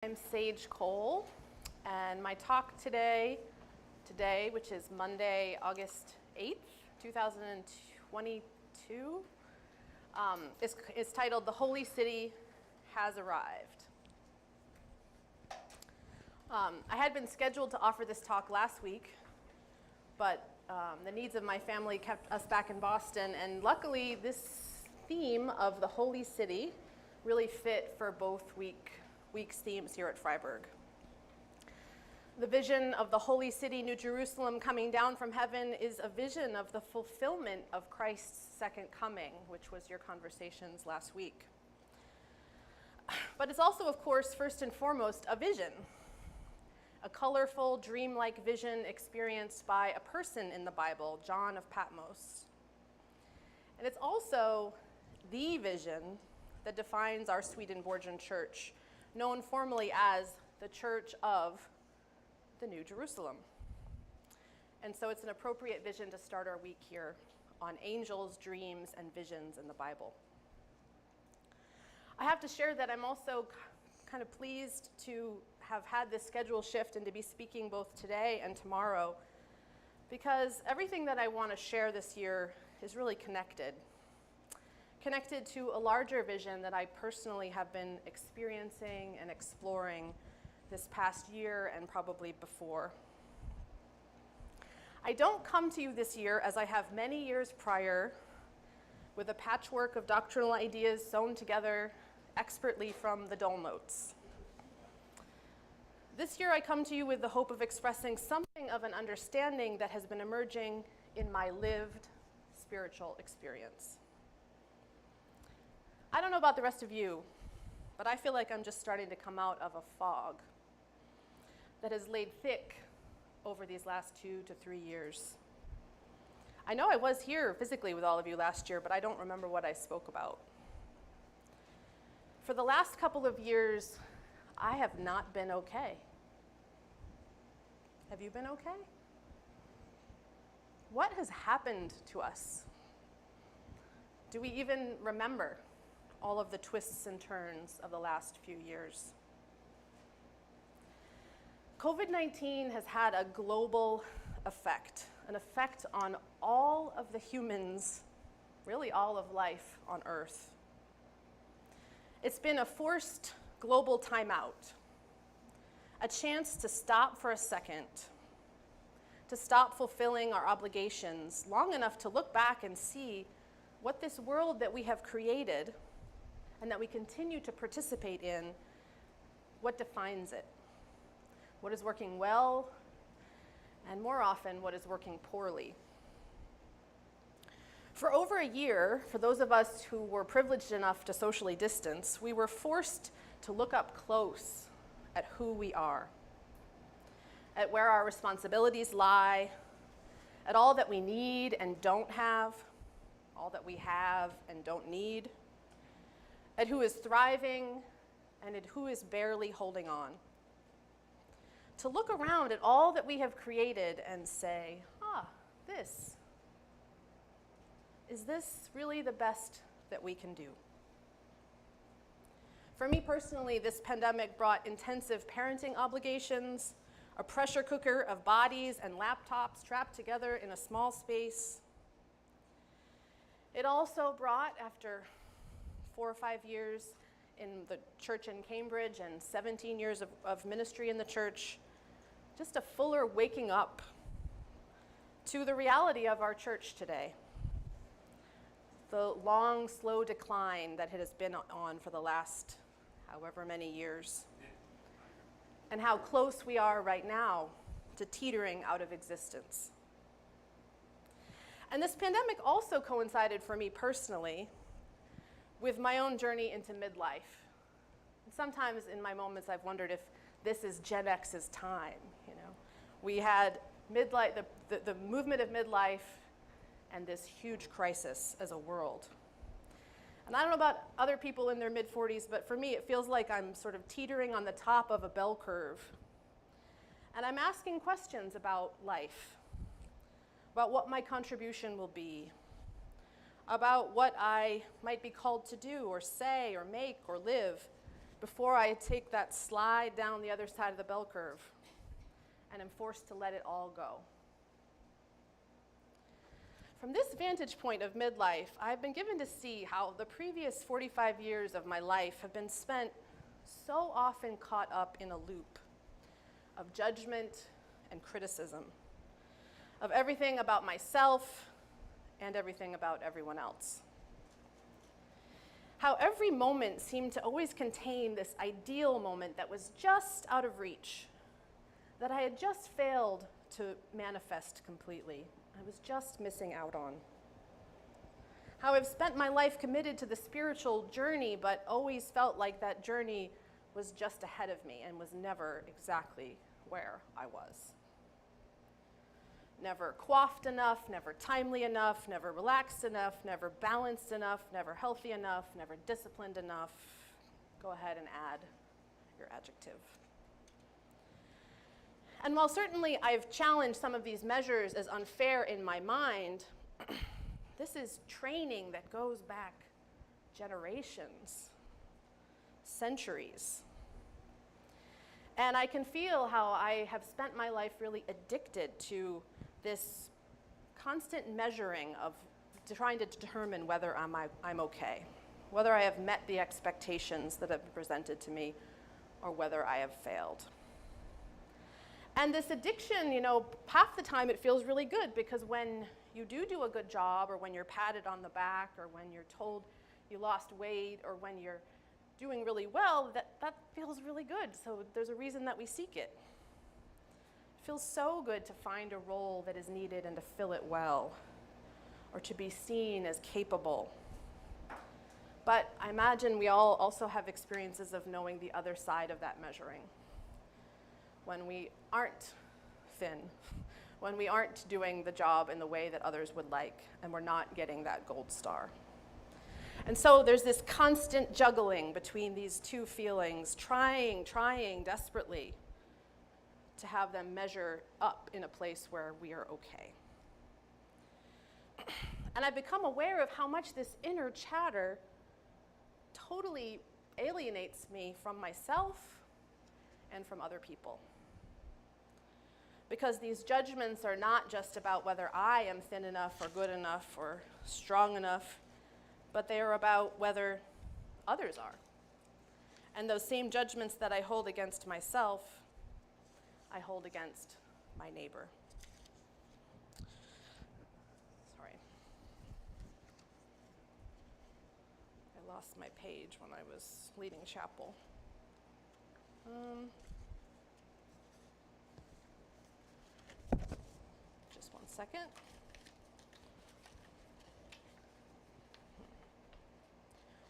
I'm Sage Cole, and my talk today, which is Monday, August 8th, 2022, is titled "The Holy City Has Arrived." I had been scheduled to offer this talk last week, but the needs of my family kept us back in Boston, and luckily this theme of the Holy City really fit for both week's themes here at Freiburg. The vision of the Holy City, New Jerusalem, coming down from heaven is a vision of the fulfillment of Christ's second coming, which was your conversations last week. But it's also, of course, first and foremost, a vision, a colorful, dreamlike vision experienced by a person in the Bible, John of Patmos. And it's also the vision that defines our Swedenborgian church, known formally as the Church of the New Jerusalem. And so it's an appropriate vision to start our week here on angels, dreams, and visions in the Bible. I have to share that I'm also kind of pleased to have had this schedule shift and to be speaking both today and tomorrow, because everything that I want to share this year is really connected to a larger vision that I personally have been experiencing and exploring this past year and probably before. I don't come to you this year, as I have many years prior, with a patchwork of doctrinal ideas sewn together expertly from the dull notes. This year I come to you with the hope of expressing something of an understanding that has been emerging in my lived spiritual experience. I don't know about the rest of you, but I feel like I'm just starting to come out of a fog that has laid thick over these last 2 to 3 years. I know I was here physically with all of you last year, but I don't remember what I spoke about. For the last couple of years, I have not been okay. Have you been okay? What has happened to us? Do we even remember all of the twists and turns of the last few years? COVID-19 has had a global effect, an effect on all of the humans, really all of life on Earth. It's been a forced global timeout, a chance to stop for a second, to stop fulfilling our obligations long enough to look back and see what this world that we have created and that we continue to participate in, what defines it? What is working well, and more often, what is working poorly? For over a year, for those of us who were privileged enough to socially distance, we were forced to look up close at who we are, at where our responsibilities lie, at all that we need and don't have, all that we have and don't need, at who is thriving and at who is barely holding on. To look around at all that we have created and say, is this really the best that we can do? For me personally, this pandemic brought intensive parenting obligations, a pressure cooker of bodies and laptops trapped together in a small space. It also brought, after 4 or 5 years in the church in Cambridge and 17 years of ministry in the church, just a fuller waking up to the reality of our church today. The long, slow decline that it has been on for the last however many years. And how close we are right now to teetering out of existence. And this pandemic also coincided for me personally with my own journey into midlife. And sometimes in my moments I've wondered if this is Gen X's time, you know. We had midlife, the movement of midlife and this huge crisis as a world. And I don't know about other people in their mid-40s, but for me it feels like I'm sort of teetering on the top of a bell curve. And I'm asking questions about life, about what my contribution will be, about what I might be called to do or say or make or live before I take that slide down the other side of the bell curve and am forced to let it all go. From this vantage point of midlife, I've been given to see how the previous 45 years of my life have been spent so often caught up in a loop of judgment and criticism, of everything about myself and everything about everyone else. How every moment seemed to always contain this ideal moment that was just out of reach, that I had just failed to manifest completely. I was just missing out on. How I've spent my life committed to the spiritual journey, but always felt like that journey was just ahead of me and was never exactly where I was. Never coiffed enough, never timely enough, never relaxed enough, never balanced enough, never healthy enough, never disciplined enough. Go ahead and add your adjective. And while certainly I've challenged some of these measures as unfair in my mind, this is training that goes back generations, centuries. And I can feel how I have spent my life really addicted to this constant measuring of trying to determine whether I'm okay, whether I have met the expectations that have been presented to me, or whether I have failed. And this addiction, half the time it feels really good, because when you do a good job, or when you're patted on the back, or when you're told you lost weight, or when you're doing really well, that feels really good. So there's a reason that we seek it. It feels so good to find a role that is needed and to fill it well, or to be seen as capable. But I imagine we all also have experiences of knowing the other side of that measuring. When we aren't thin, when we aren't doing the job in the way that others would like, and we're not getting that gold star. And so there's this constant juggling between these two feelings, trying desperately to have them measure up in a place where we are okay. And I've become aware of how much this inner chatter totally alienates me from myself and from other people. Because these judgments are not just about whether I am thin enough or good enough or strong enough, but they are about whether others are. And those same judgments that I hold against myself, I hold against my neighbor. Sorry. I lost my page when I was leading chapel. Just one second.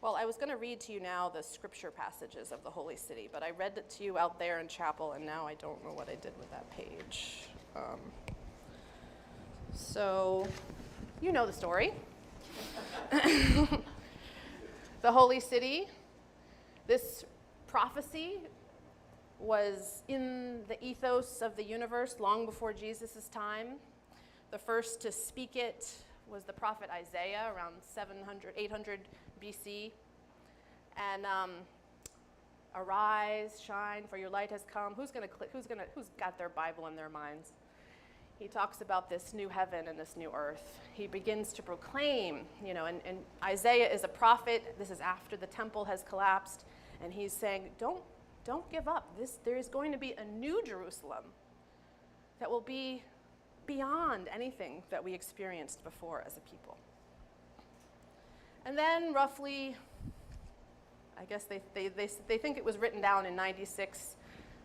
Well, I was going to read to you now the scripture passages of the Holy City, but I read it to you out there in chapel, and now I don't know what I did with that page. So, you know the story. The Holy City, this prophecy was in the ethos of the universe long before Jesus' time. The first to speak it was the prophet Isaiah around 800 BC. And arise, shine, for your light has come. Who's got their Bible in their minds? He talks about this new heaven and this new earth. He begins to proclaim, and Isaiah is a prophet. This is after the temple has collapsed, and he's saying, don't give up. There is going to be a new Jerusalem that will be beyond anything that we experienced before as a people. And then roughly, I guess they think it was written down in 96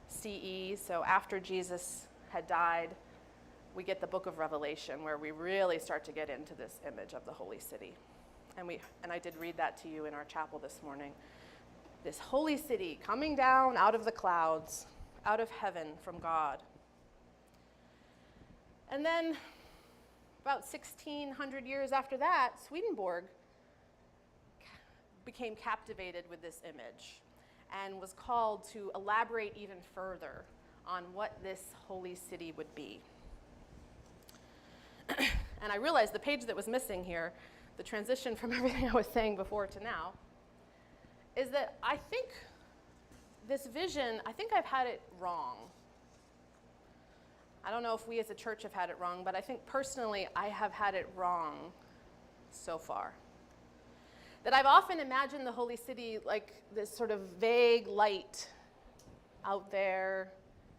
CE, so after Jesus had died, we get the book of Revelation, where we really start to get into this image of the Holy City. And I did read that to you in our chapel this morning. This holy city coming down out of the clouds, out of heaven from God. And then about 1,600 years after that, Swedenborg became captivated with this image and was called to elaborate even further on what this holy city would be. And I realized the page that was missing here, the transition from everything I was saying before to now, is that I think this vision, I think I've had it wrong. I don't know if we as a church have had it wrong, but I think personally I have had it wrong so far. That I've often imagined the Holy City like this sort of vague light out there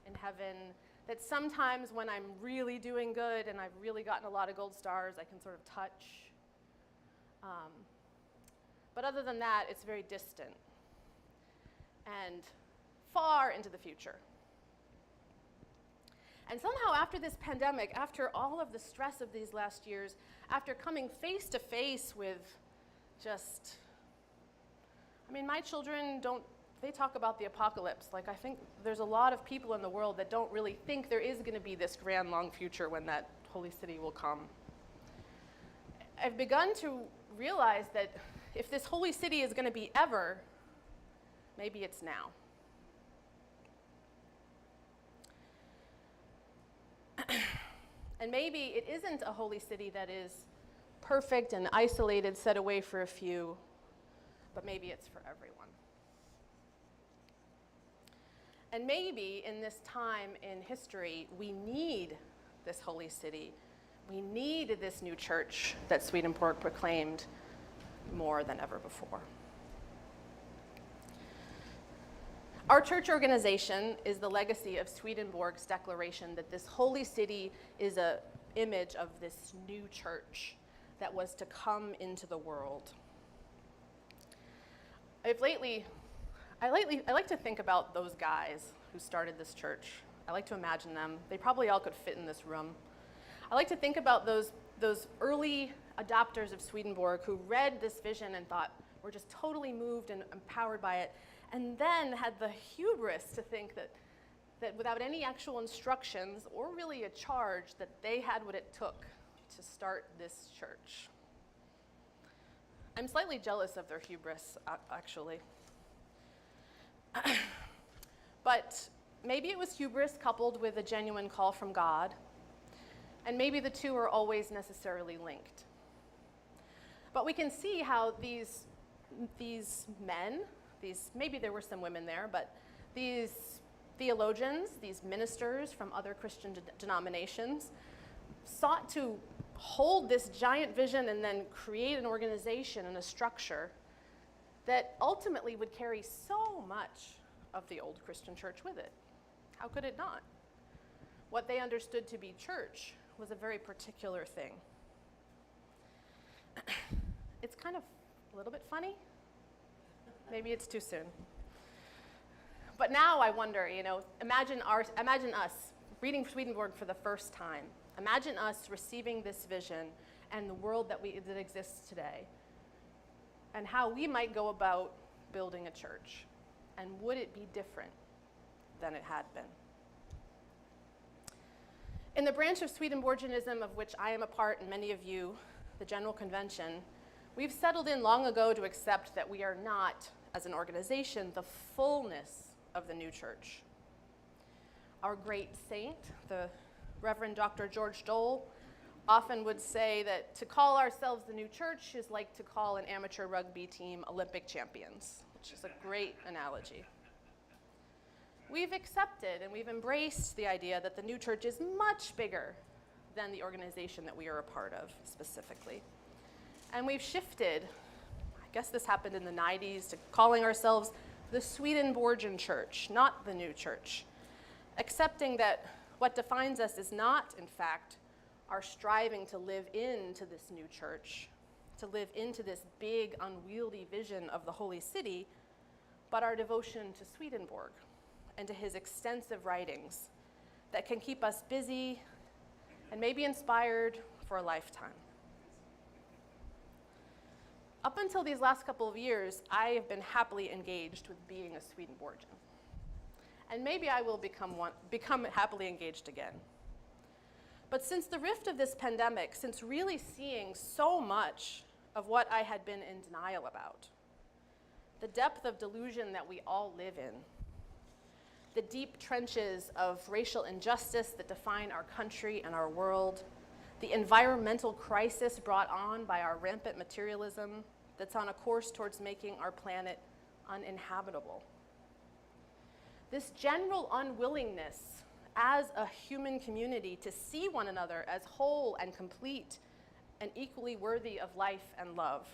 in heaven, that sometimes when I'm really doing good and I've really gotten a lot of gold stars, I can sort of touch. But other than that, it's very distant and far into the future. And somehow after this pandemic, after all of the stress of these last years, after coming face to face with my children they talk about the apocalypse. Like, I think there's a lot of people in the world that don't really think there is going to be this grand, long future when that holy city will come. I've begun to realize that if this holy city is going to be ever, maybe it's now. And maybe it isn't a holy city that is perfect and isolated, set away for a few, but maybe it's for everyone. And maybe in this time in history, we need this holy city. We need this new church that Swedenborg proclaimed more than ever before. Our church organization is the legacy of Swedenborg's declaration that this holy city is an image of this new church that was to come into the world. I like to think about those guys who started this church. I like to imagine them. They probably all could fit in this room. I like to think about those early adopters of Swedenborg who read this vision and thought, were just totally moved and empowered by it, and then had the hubris to think that without any actual instructions or really a charge, that they had what it took to start this church. I'm slightly jealous of their hubris, actually. But maybe it was hubris coupled with a genuine call from God, and maybe the two are always necessarily linked. But we can see how these men, maybe there were some women there, but these theologians, these ministers from other Christian denominations, sought to hold this giant vision and then create an organization and a structure that ultimately would carry so much of the old Christian church with it. How could it not? What they understood to be church was a very particular thing. It's kind of a little bit funny. Maybe it's too soon. But now I wonder, imagine us reading Swedenborg for the first time. Imagine us receiving this vision and the world that exists today, and how we might go about building a church. And would it be different than it had been? In the branch of Swedenborgianism of which I am a part, and many of you, the General Convention, we've settled in long ago to accept that we are not, as an organization, the fullness of the new church. Our great saint, the Reverend Dr. George Dole, often would say that to call ourselves the new church is like to call an amateur rugby team Olympic champions, which is a great analogy. We've accepted and we've embraced the idea that the new church is much bigger than the organization that we are a part of specifically. And we've shifted, I guess this happened in the 90s, to calling ourselves the Swedenborgian church, not the new church, accepting that what defines us is not, in fact, our striving to live into this new church, to live into this big, unwieldy vision of the holy city, but our devotion to Swedenborg and to his extensive writings that can keep us busy and maybe inspired for a lifetime. Up until these last couple of years, I have been happily engaged with being a Swedenborgian. And maybe I will become happily engaged again. But since the rift of this pandemic, since really seeing so much of what I had been in denial about, the depth of delusion that we all live in, the deep trenches of racial injustice that define our country and our world, the environmental crisis brought on by our rampant materialism that's on a course towards making our planet uninhabitable. This general unwillingness as a human community to see one another as whole and complete and equally worthy of life and love,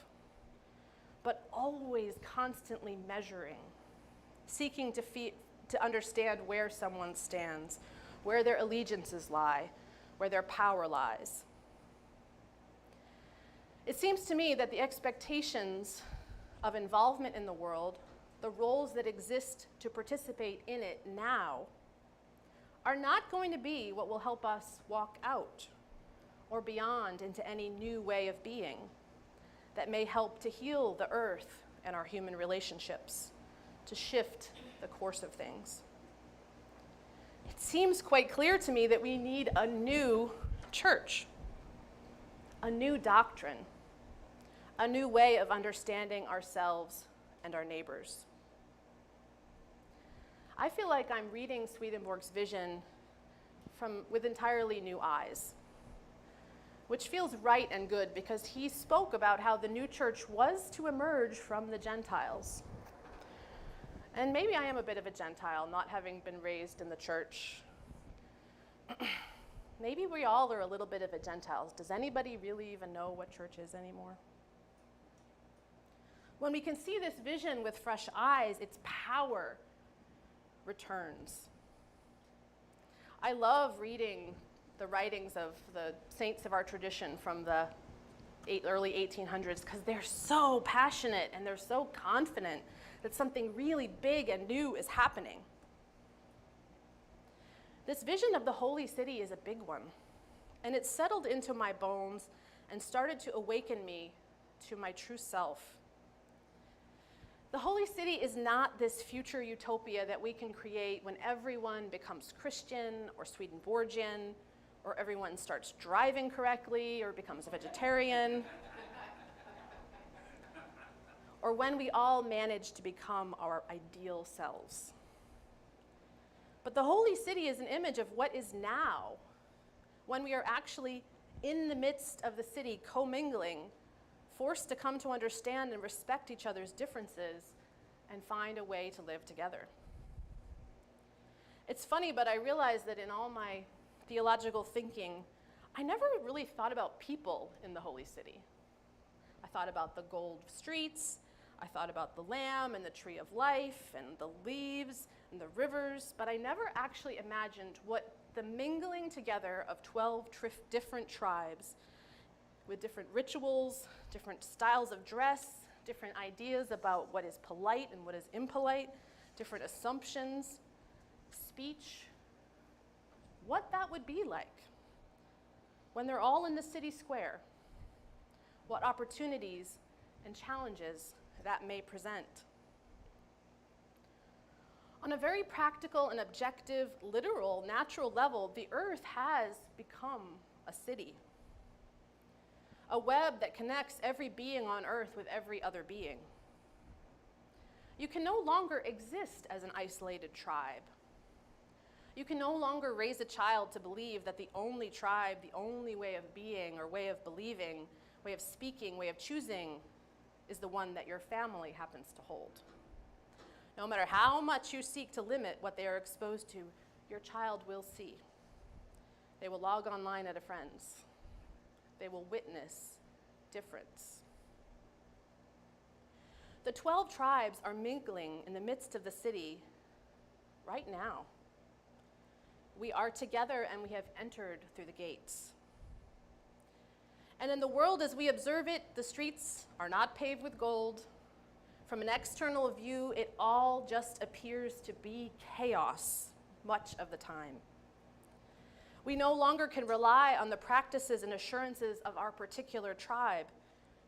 but always constantly measuring, seeking to understand where someone stands, where their allegiances lie, where their power lies. It seems to me that the expectations of involvement in the world, the roles that exist to participate in it now, are not going to be what will help us walk out or beyond into any new way of being that may help to heal the earth and our human relationships, to shift the course of things. It seems quite clear to me that we need a new church, a new doctrine, a new way of understanding ourselves and our neighbors. I feel like I'm reading Swedenborg's vision with entirely new eyes, which feels right and good because he spoke about how the new church was to emerge from the Gentiles. And maybe I am a bit of a Gentile, not having been raised in the church. Maybe we all are a little bit of a Gentiles. Does anybody really even know what church is anymore? When we can see this vision with fresh eyes, its power returns. I love reading the writings of the saints of our tradition from the early 1800s because they're so passionate and they're so confident that something really big and new is happening. This vision of the holy city is a big one, and it settled into my bones and started to awaken me to my true self. The holy city is not this future utopia that we can create when everyone becomes Christian or Swedenborgian, or everyone starts driving correctly or becomes a vegetarian, or when we all manage to become our ideal selves. But the holy city is an image of what is now, when we are actually in the midst of the city, commingling, forced to come to understand and respect each other's differences and find a way to live together. It's funny, but I realize that in all my theological thinking, I never really thought about people in the holy city. I thought about the gold streets, I thought about the lamb and the tree of life and the leaves and the rivers, but I never actually imagined what the mingling together of 12 different tribes with different rituals, different styles of dress, different ideas about what is polite and what is impolite, different assumptions, speech, what that would be like when they're all in the city square, what opportunities and challenges that may present. On a very practical and objective, literal, natural level, the earth has become a city, a web that connects every being on earth with every other being. You can no longer exist as an isolated tribe. You can no longer raise a child to believe that the only tribe, the only way of being or way of believing, way of speaking, way of choosing is the one that your family happens to hold. No matter how much you seek to limit what they are exposed to, your child will see. They will log online at a friend's. They will witness difference. The 12 tribes are mingling in the midst of the city right now. We are together and we have entered through the gates. And in the world as we observe it, the streets are not paved with gold. From an external view, it all just appears to be chaos much of the time. We no longer can rely on the practices and assurances of our particular tribe.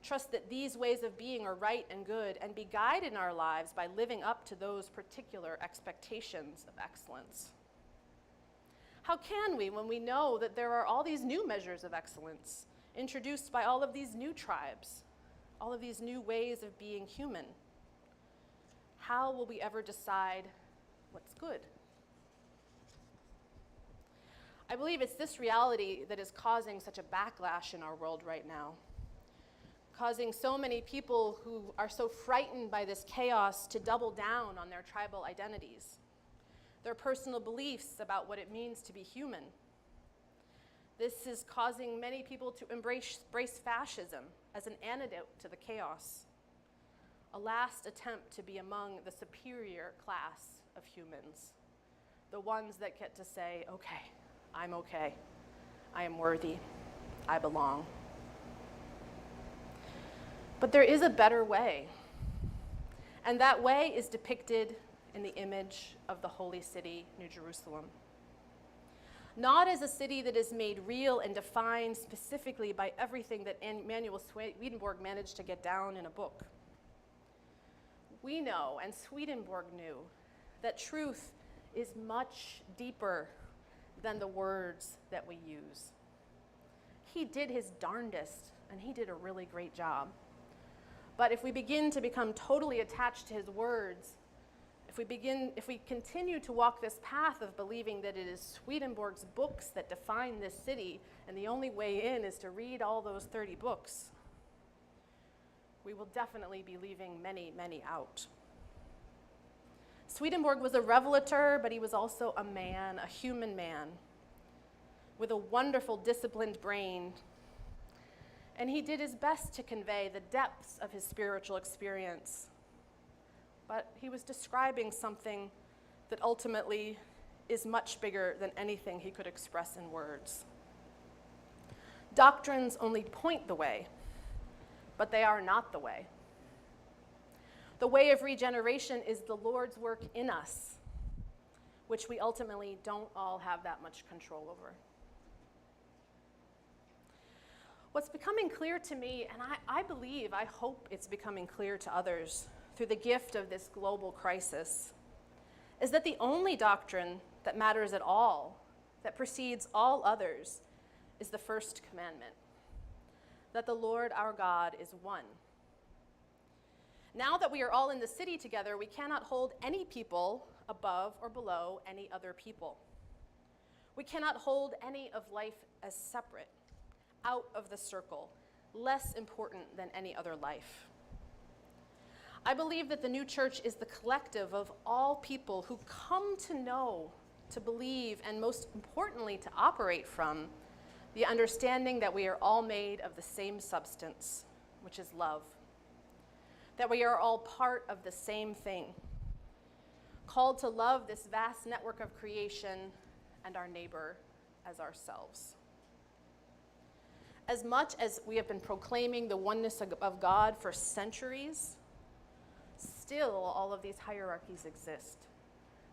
Trust that these ways of being are right and good, and be guided in our lives by living up to those particular expectations of excellence. How can we when we know that there are all these new measures of excellence introduced by all of these new tribes, all of these new ways of being human? How will we ever decide what's good? I believe it's this reality that is causing such a backlash in our world right now, causing so many people who are so frightened by this chaos to double down on their tribal identities, their personal beliefs about what it means to be human. This is causing many people to embrace fascism as an antidote to the chaos, a last attempt to be among the superior class of humans, the ones that get to say, okay, I'm okay, I am worthy, I belong. But there is a better way, and that way is depicted in the image of the holy city, New Jerusalem. Not as a city that is made real and defined specifically by everything that Emanuel Swedenborg managed to get down in a book. We know, and Swedenborg knew, that truth is much deeper than the words that we use. He did his darndest, and he did a really great job. But if we begin to become totally attached to his words, if we continue to walk this path of believing that it is Swedenborg's books that define this city, and the only way in is to read all those 30 books, we will definitely be leaving many, many out. Swedenborg was a revelator, but he was also a man, a human man, with a wonderful, disciplined brain. And he did his best to convey the depths of his spiritual experience. But he was describing something that ultimately is much bigger than anything he could express in words. Doctrines only point the way, but they are not the way. The way of regeneration is the Lord's work in us, which we ultimately don't all have that much control over. What's becoming clear to me, and I hope it's becoming clear to others through the gift of this global crisis, is that the only doctrine that matters at all, that precedes all others, is the first commandment, that the Lord our God is one. Now that we are all in the city together, we cannot hold any people above or below any other people. We cannot hold any of life as separate, out of the circle, less important than any other life. I believe that the new church is the collective of all people who come to know, to believe, and most importantly, to operate from the understanding that we are all made of the same substance, which is love. That we are all part of the same thing, called to love this vast network of creation and our neighbor as ourselves. As much as we have been proclaiming the oneness of God for centuries, still all of these hierarchies exist.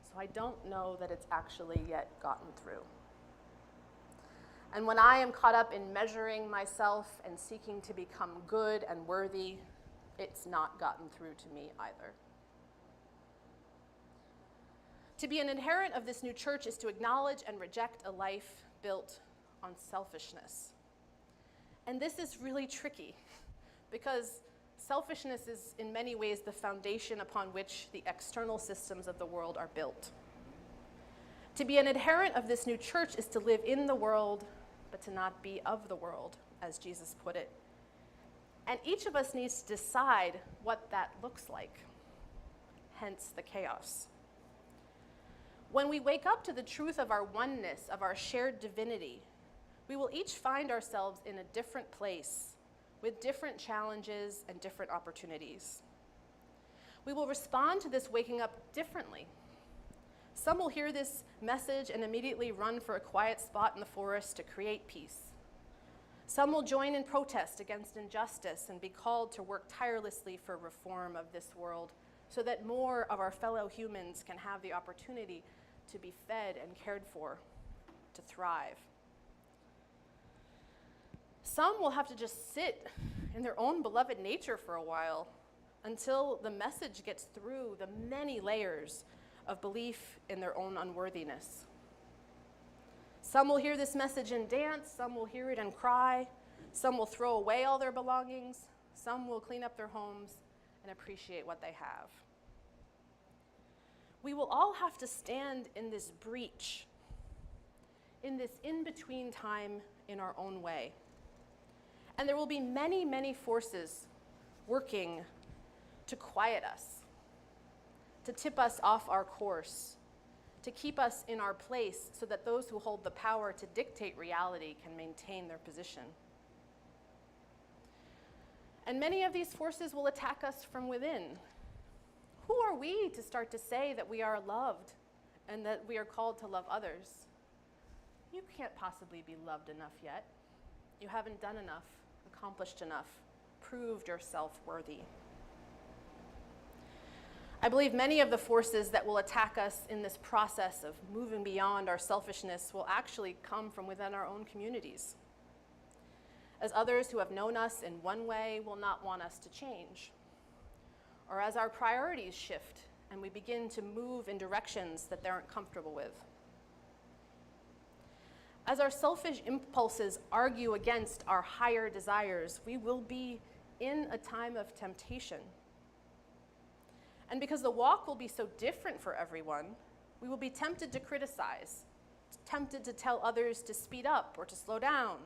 So I don't know that it's actually yet gotten through. And when I am caught up in measuring myself and seeking to become good and worthy, it's not gotten through to me either. To be an adherent of this new church is to acknowledge and reject a life built on selfishness. And this is really tricky because selfishness is in many ways the foundation upon which the external systems of the world are built. To be an adherent of this new church is to live in the world, but to not be of the world, as Jesus put it. And each of us needs to decide what that looks like, hence the chaos. When we wake up to the truth of our oneness, of our shared divinity, we will each find ourselves in a different place with different challenges and different opportunities. We will respond to this waking up differently. Some will hear this message and immediately run for a quiet spot in the forest to create peace. Some will join in protest against injustice and be called to work tirelessly for reform of this world so that more of our fellow humans can have the opportunity to be fed and cared for, to thrive. Some will have to just sit in their own beloved nature for a while until the message gets through the many layers of belief in their own unworthiness. Some will hear this message and dance, some will hear it and cry, some will throw away all their belongings, some will clean up their homes and appreciate what they have. We will all have to stand in this breach, in this in-between time in our own way. And there will be many, many forces working to quiet us, to tip us off our course, to keep us in our place so that those who hold the power to dictate reality can maintain their position. And many of these forces will attack us from within. Who are we to start to say that we are loved and that we are called to love others? You can't possibly be loved enough yet. You haven't done enough, accomplished enough, proved yourself worthy. I believe many of the forces that will attack us in this process of moving beyond our selfishness will actually come from within our own communities, as others who have known us in one way will not want us to change, or as our priorities shift and we begin to move in directions that they aren't comfortable with. As our selfish impulses argue against our higher desires, we will be in a time of temptation. And because the walk will be so different for everyone, we will be tempted to criticize, tempted to tell others to speed up or to slow down,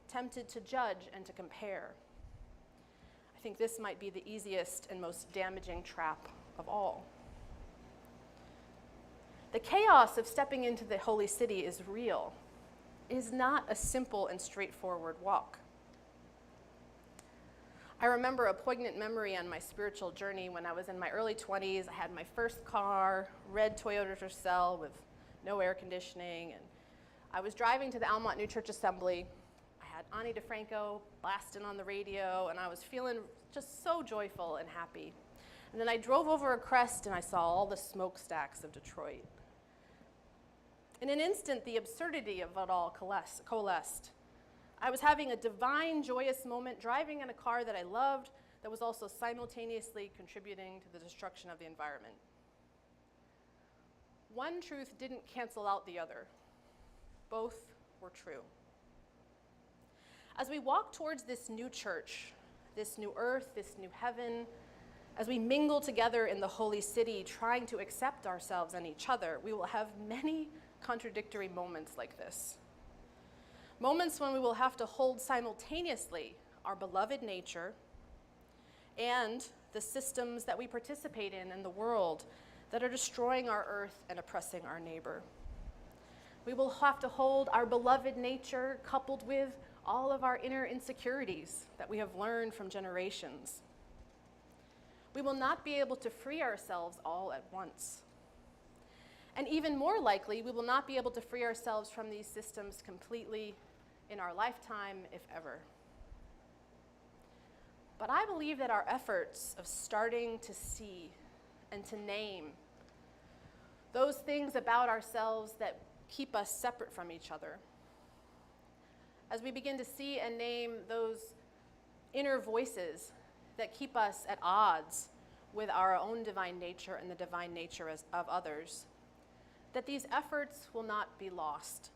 tempted to judge and to compare. I think this might be the easiest and most damaging trap of all. The chaos of stepping into the holy city is real. It is not a simple and straightforward walk. I remember a poignant memory on my spiritual journey when I was in my early 20s. I had my first car, red Toyota Tercel with no air conditioning, and I was driving to the Almont New Church Assembly. I had Ani DeFranco blasting on the radio, and I was feeling just so joyful and happy. And then I drove over a crest, and I saw all the smokestacks of Detroit. In an instant, the absurdity of it all coalesced. I was having a divine, joyous moment driving in a car that I loved that was also simultaneously contributing to the destruction of the environment. One truth didn't cancel out the other. Both were true. As we walk towards this new church, this new earth, this new heaven, as we mingle together in the holy city, trying to accept ourselves and each other, we will have many contradictory moments like this. Moments when we will have to hold simultaneously our beloved nature and the systems that we participate in the world that are destroying our earth and oppressing our neighbor. We will have to hold our beloved nature coupled with all of our inner insecurities that we have learned from generations. We will not be able to free ourselves all at once. And even more likely, we will not be able to free ourselves from these systems completely in our lifetime, if ever. But I believe that our efforts of starting to see and to name those things about ourselves that keep us separate from each other, as we begin to see and name those inner voices that keep us at odds with our own divine nature and the divine nature of others, that these efforts will not be lost,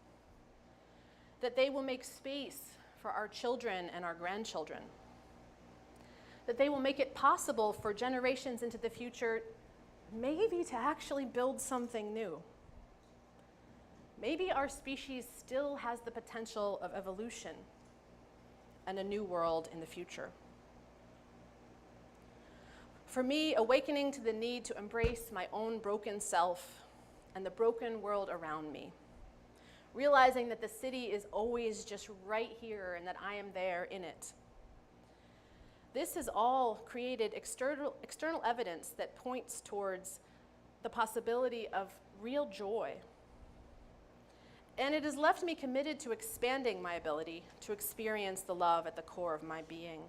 that they will make space for our children and our grandchildren, that they will make it possible for generations into the future maybe to actually build something new. Maybe our species still has the potential of evolution and a new world in the future. For me, awakening to the need to embrace my own broken self and the broken world around me, realizing that the city is always just right here and that I am there in it. This has all created external evidence that points towards the possibility of real joy. And it has left me committed to expanding my ability to experience the love at the core of my being,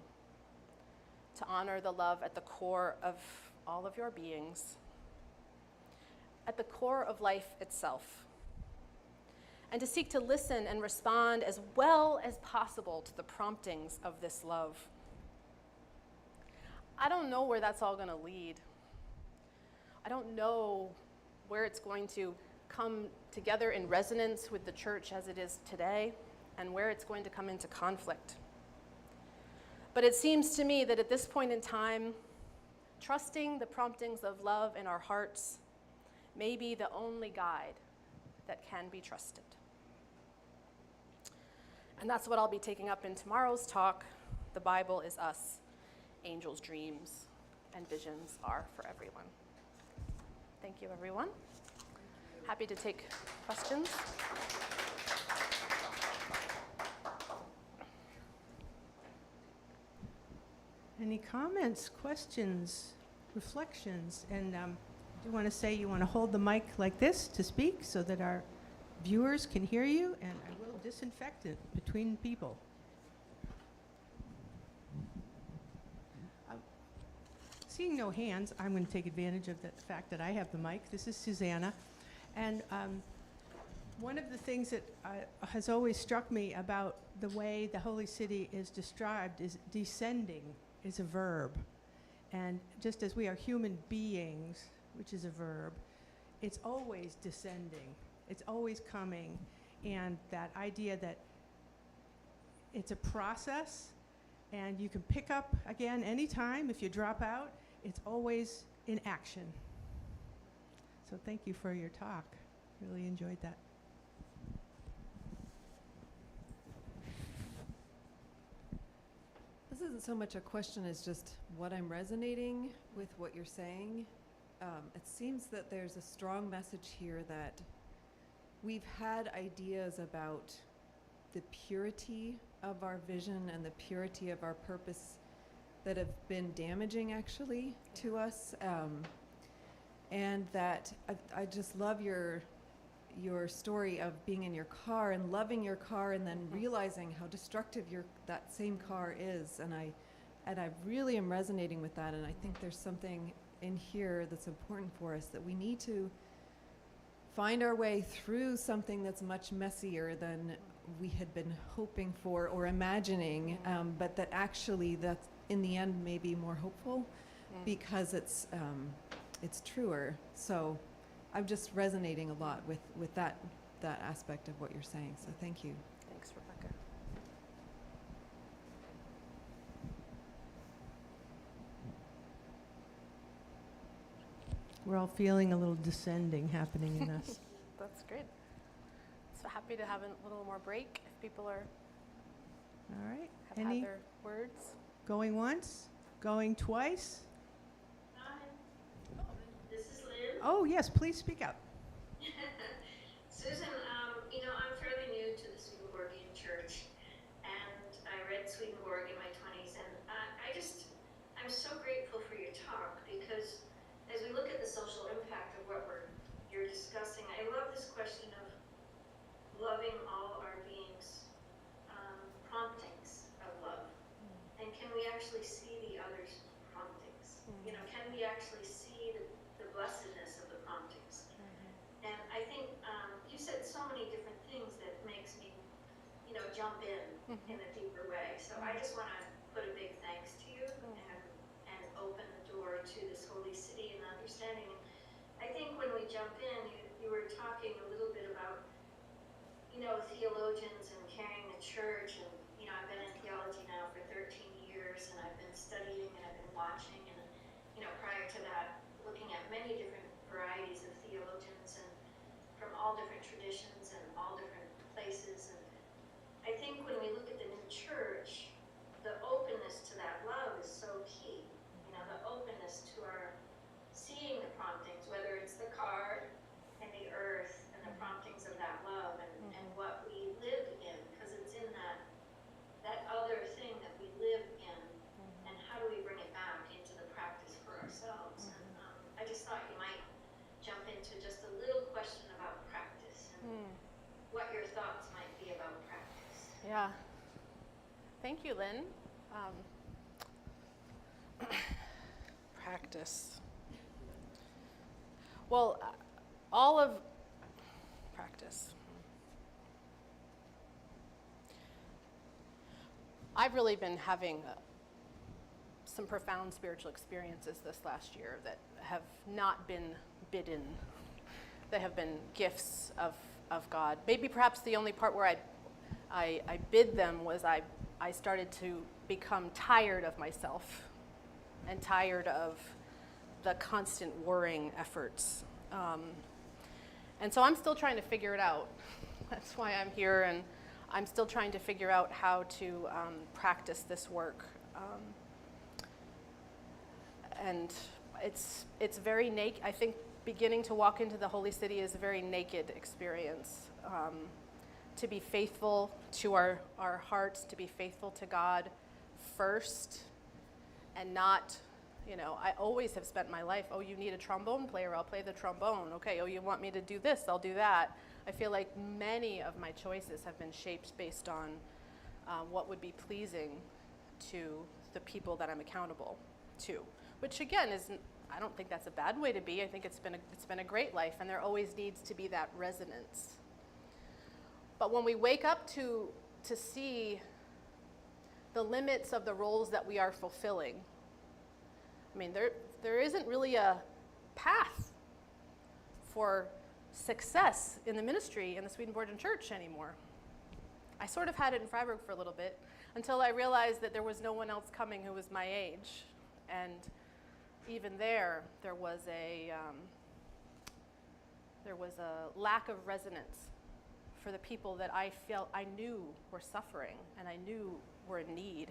to honor the love at the core of all of your beings, at the core of life itself, and to seek to listen and respond as well as possible to the promptings of this love. I don't know where that's all going to lead. I don't know where it's going to come together in resonance with the church as it is today, and where it's going to come into conflict. But it seems to me that at this point in time, trusting the promptings of love in our hearts may be the only guide that can be trusted. And that's what I'll be taking up in tomorrow's talk. The Bible is us. Angels' dreams and visions are for everyone. Thank you, everyone. Happy to take questions. Any comments, questions, reflections? And do you want to say you want to hold the mic like this to speak so that our viewers can hear you? And I will disinfect it between people. Seeing no hands, I'm going to take advantage of the fact that I have the mic. This is Susanna. And one of the things that has always struck me about the way the Holy City is described is descending is a verb. And just as we are human beings, which is a verb, it's always descending. It's always coming. And that idea that it's a process and you can pick up again anytime if you drop out, it's always in action. So thank you for your talk. Really enjoyed that. This isn't so much a question as just what I'm resonating with what you're saying. It seems that there's a strong message here that we've had ideas about the purity of our vision and the purity of our purpose that have been damaging actually to us. And that I just love your story of being in your car and loving your car and then realizing how destructive that same car is. And I really am resonating with that. And I think there's something in here that's important for us, that we need to find our way through something that's much messier than we had been hoping for or imagining, but that actually that in the end may be more hopeful because it's truer. So I'm just resonating a lot with that aspect of what you're saying. So thank you. Thanks, Rebecca. We're all feeling a little descending happening in us. That's great. So happy to have a little more break if people are All right. have had their words. Going once? Going twice? Hi, this is Lynn. Oh, yes, please speak up. Susan, I'm fairly new to the Swedenborgian Church, and I read Swedenborg in my 20s, and I'm so grateful for your talk, because as we look at the social impact of what you're discussing, I love this question of loving all our beings, promptings of love. And can we actually see the other's promptings? Can we actually see the blessedness of the promptings? And I think you said so many different things that makes me, jump in a deeper way. So I just want to put a big thanks to you and open the door to this holy city and understanding. And I think when we jump in, you were talking a little bit about, theologians and carrying the church. And, I've been in theology now for 13 years, and I've been studying and I've been watching. And, prior to that, looking at many different varieties of theologians and from all different traditions and all different places. And I think when we look at the new church, the openness to that love is so key. The openness to our seeing the promptings, whether it's the car and the earth and the promptings of that love and what we live in, because it's in that other thing that we live in, and how do we bring it back into the practice for ourselves. And I just thought you might jump into just a little question about practice and what your thoughts might be about practice. Yeah. Thank you, Lynn. Practice. Well, all of practice. I've really been having some profound spiritual experiences this last year that have not been bidden. They have been gifts of God. Maybe perhaps the only part where I bid them was I started to become tired of myself and tired of the constant worrying efforts. And so I'm still trying to figure it out. That's why I'm here, and I'm still trying to figure out how to practice this work. And it's very naked. I think beginning to walk into the Holy City is a very naked experience. To be faithful to our hearts, to be faithful to God first, and not, I always have spent my life, oh, you need a trombone player, I'll play the trombone. Okay, oh, you want me to do this, I'll do that. I feel like many of my choices have been shaped based on what would be pleasing to the people that I'm accountable to, which again I don't think that's a bad way to be. I think it's been a great life, and there always needs to be that resonance. But when we wake up to see the limits of the roles that we are fulfilling, I mean, there isn't really a path for success in the ministry in the Swedenborgian Church anymore. I sort of had it in Freiburg for a little bit until I realized that there was no one else coming who was my age. And even there was a lack of resonance for the people that I knew were suffering and I knew were in need.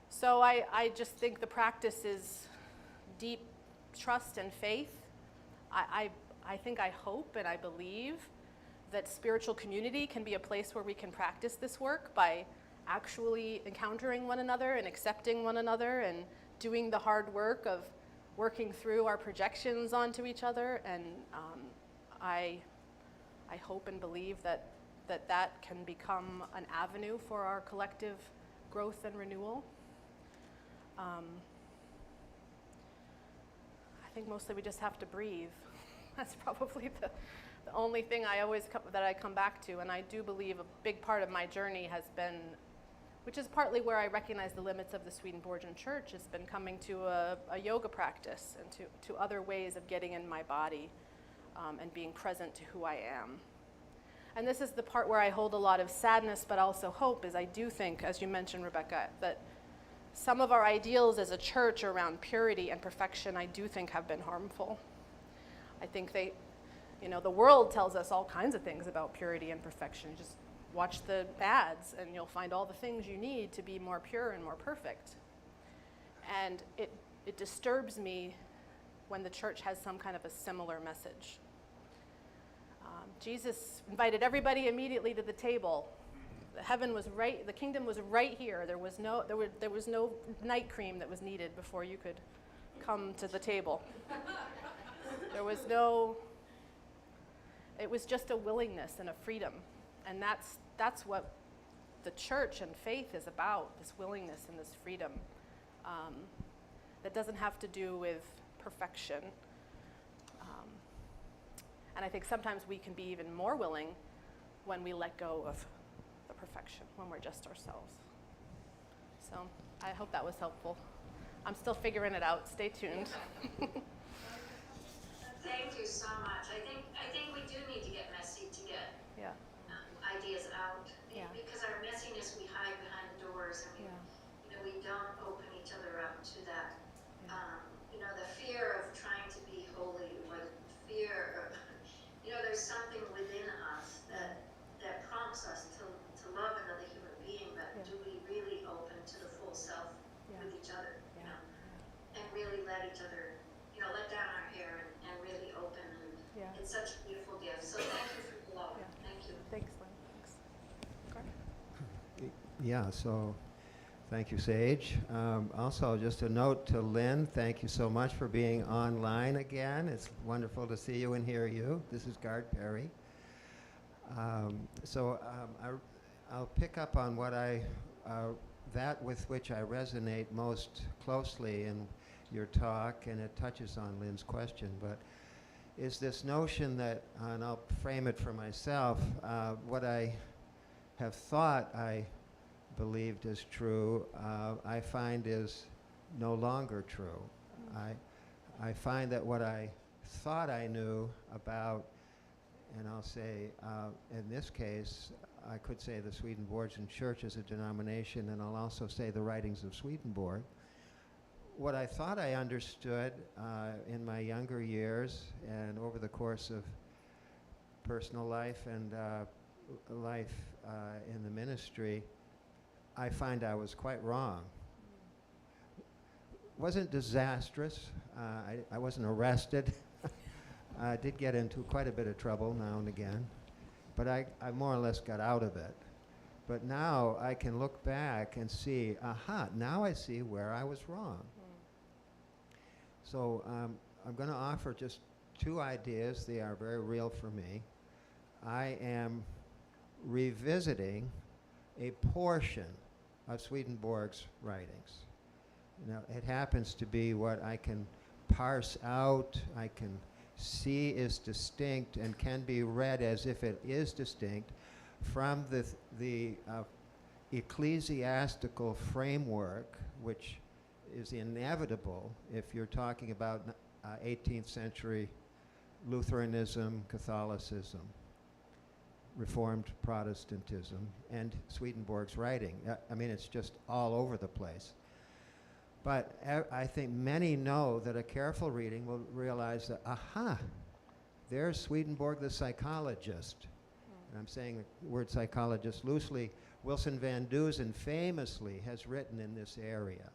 So I just think the practice is deep trust and faith. I think I hope and I believe that spiritual community can be a place where we can practice this work by actually encountering one another and accepting one another and doing the hard work of working through our projections onto each other. And I hope and believe that can become an avenue for our collective growth and renewal. I think mostly we just have to breathe. That's probably the only thing that I come back to. And I do believe a big part of my journey has been, which is partly where I recognize the limits of the Swedenborgian Church, has been coming to a yoga practice and to other ways of getting in my body and being present to who I am. And this is the part where I hold a lot of sadness but also hope, is I do think, as you mentioned, Rebecca, that some of our ideals as a church around purity and perfection, I do think have been harmful. I think the world tells us all kinds of things about purity and perfection. Just watch the ads and you'll find all the things you need to be more pure and more perfect. And it disturbs me when the church has some kind of a similar message. Jesus invited everybody immediately to the table. The kingdom was right here. There was no night cream that was needed before you could come to the table. It was just a willingness and a freedom. And that's what the church and faith is about, this willingness and this freedom that doesn't have to do with perfection. And I think sometimes we can be even more willing when we let go of the perfection, when we're just ourselves. So I hope that was helpful. I'm still figuring it out. Stay tuned. Thank you so much. I think we do need to get messy to get ideas out. Yeah. Because our messiness, we hide behind doors, and we don't open each other up to that. The fear of trying to be holy, or the fear of, there's something within us that prompts us to love another human being, but do we really open to the full self with each other, and really let each other, let down our hair and really open, and it's such a beautiful gift. So thank you for the love. Thank you. Thanks, Lynn. Thanks. Yeah, so thank you, Sage. Also, just a note to Lynn, thank you so much for being online again. It's wonderful to see you and hear you. This is Gard Perry. I'll pick up on what that with which I resonate most closely in your talk, and it touches on Lynn's question, but is this notion that, and I'll frame it for myself, what I have thought I believed is true, I find is no longer true. I find that what I thought I knew about, and I'll say, in this case, I could say the Swedenborgian Church as a denomination, and I'll also say the writings of Swedenborg. What I thought I understood in my younger years and over the course of personal life and life in the ministry, I find I was quite wrong. Wasn't disastrous. I wasn't arrested. I did get into quite a bit of trouble now and again, but I more or less got out of it. But now I can look back and see, aha, now I see where I was wrong. So I'm going to offer just 2 ideas. They are very real for me. I am revisiting a portion of Swedenborg's writings. Now, it happens to be what I can parse out, I can see is distinct and can be read as if it is distinct from the ecclesiastical framework, which is inevitable if you're talking about 18th century Lutheranism, Catholicism, Reformed Protestantism, and Swedenborg's writing. I mean, it's just all over the place. But I think many know that a careful reading will realize that, aha, there's Swedenborg the psychologist. And I'm saying the word psychologist loosely. Wilson Van Dusen famously has written in this area.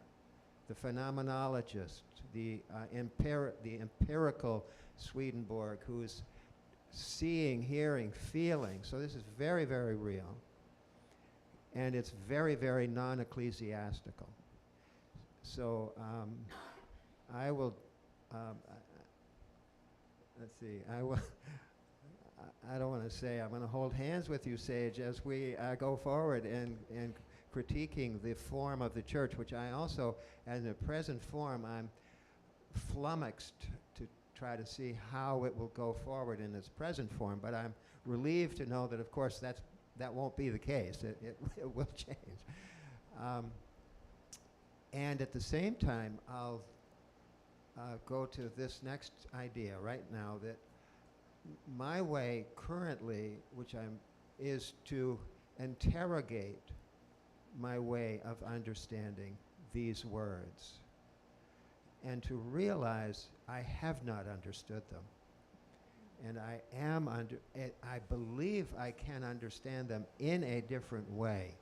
The phenomenologist, the empirical Swedenborg, who's seeing, hearing, feeling. So this is very, very real. And it's very, very non-ecclesiastical. So I will, let's see, I don't want to say, I'm going to hold hands with you, Sage, as we go forward in critiquing the form of the church, which I also, as in the present form, I'm flummoxed to try to see how it will go forward in its present form. But I'm relieved to know that, of course, that won't be the case. It will change. And at the same time, I'll go to this next idea right now, that my way currently, is to interrogate my way of understanding these words and to realize I have not understood them. And I believe I can understand them in a different way,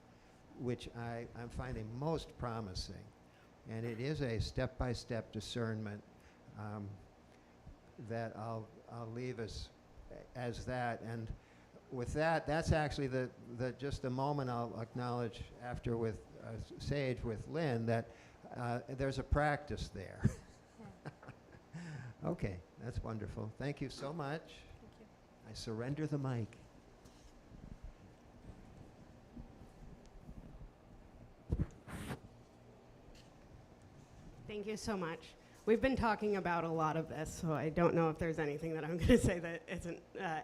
which I'm finding most promising. And it is a step-by-step discernment that I'll leave as that. And with that, that's actually just the moment I'll acknowledge after with Sage, with Lynn, that there's a practice there. Okay, that's wonderful. Thank you so much. Thank you. I surrender the mic. Thank you so much. We've been talking about a lot of this, so I don't know if there's anything that I'm going to say that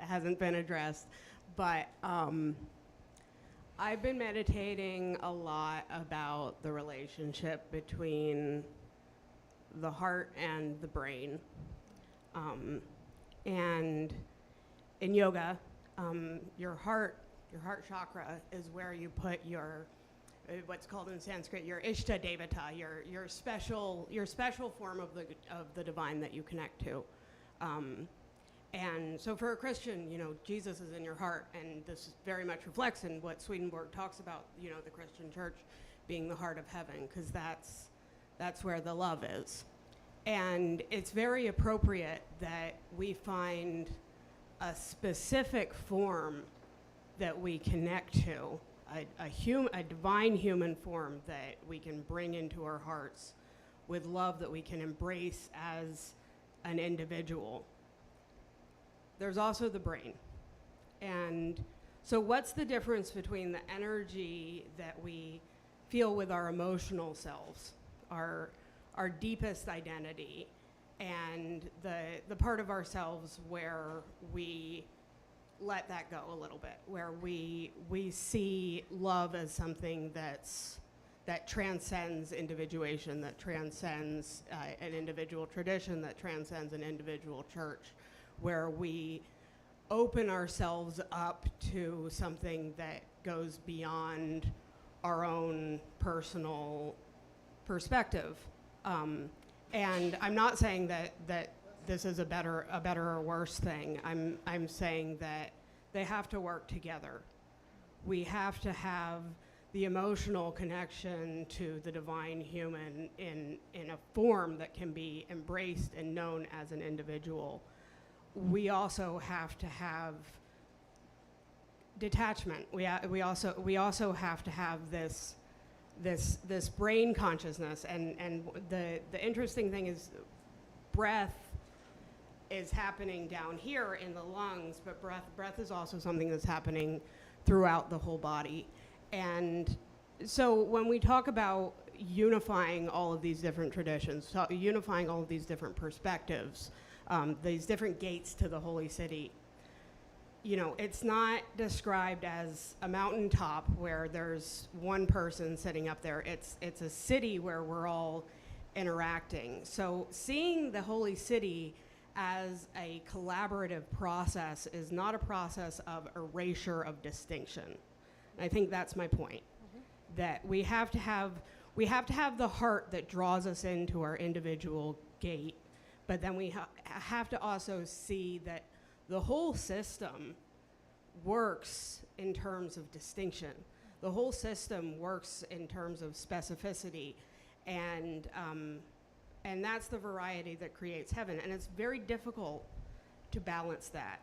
hasn't been addressed. But I've been meditating a lot about the relationship between the heart and the brain. And in yoga, your heart chakra is where you put your what's called in Sanskrit your Ishta Devata, your special form of the divine that you connect to. And so for a Christian, Jesus is in your heart, and this very much reflects in what Swedenborg talks about, the Christian church being the heart of heaven, because that's where the love is. And it's very appropriate that we find a specific form that we connect to, a divine human form that we can bring into our hearts with love that we can embrace as an individual. There's also the brain. And so what's the difference between the energy that we feel with our emotional selves, our deepest identity, and the part of ourselves where we let that go a little bit, where we see love as something that transcends individuation, that transcends an individual tradition, that transcends an individual church, where we open ourselves up to something that goes beyond our own personal perspective. And I'm not saying that this is a better or worse thing. I'm saying that they have to work together. We have to have the emotional connection to the divine human in a form that can be embraced and known as an individual, we also have to have detachment. We also have to have this brain consciousness, and the interesting thing is breath is happening down here in the lungs, but breath is also something that's happening throughout the whole body. And so when we talk about unifying all of these different traditions, unifying all of these different perspectives, these different gates to the holy city, you know, it's not described as a mountaintop where there's one person sitting up there. It's a city where we're all interacting. So seeing the holy city as a collaborative process is not a process of erasure of distinction. And I think that's my point. That we have to have the heart that draws us into our individual gate, but then we have to also see that the whole system works in terms of distinction. The whole system works in terms of specificity, and that's the variety that creates heaven. And it's very difficult to balance that.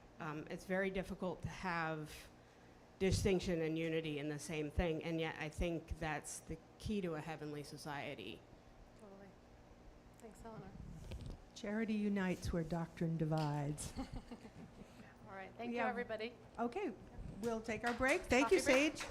It's very difficult to have distinction and unity in the same thing, and yet I think that's the key to a heavenly society. Totally. Thanks, Eleanor. Charity unites where doctrine divides. All right, thank you, Yeah. everybody. Okay, we'll take our break. Thank you, Coffee break? Sage.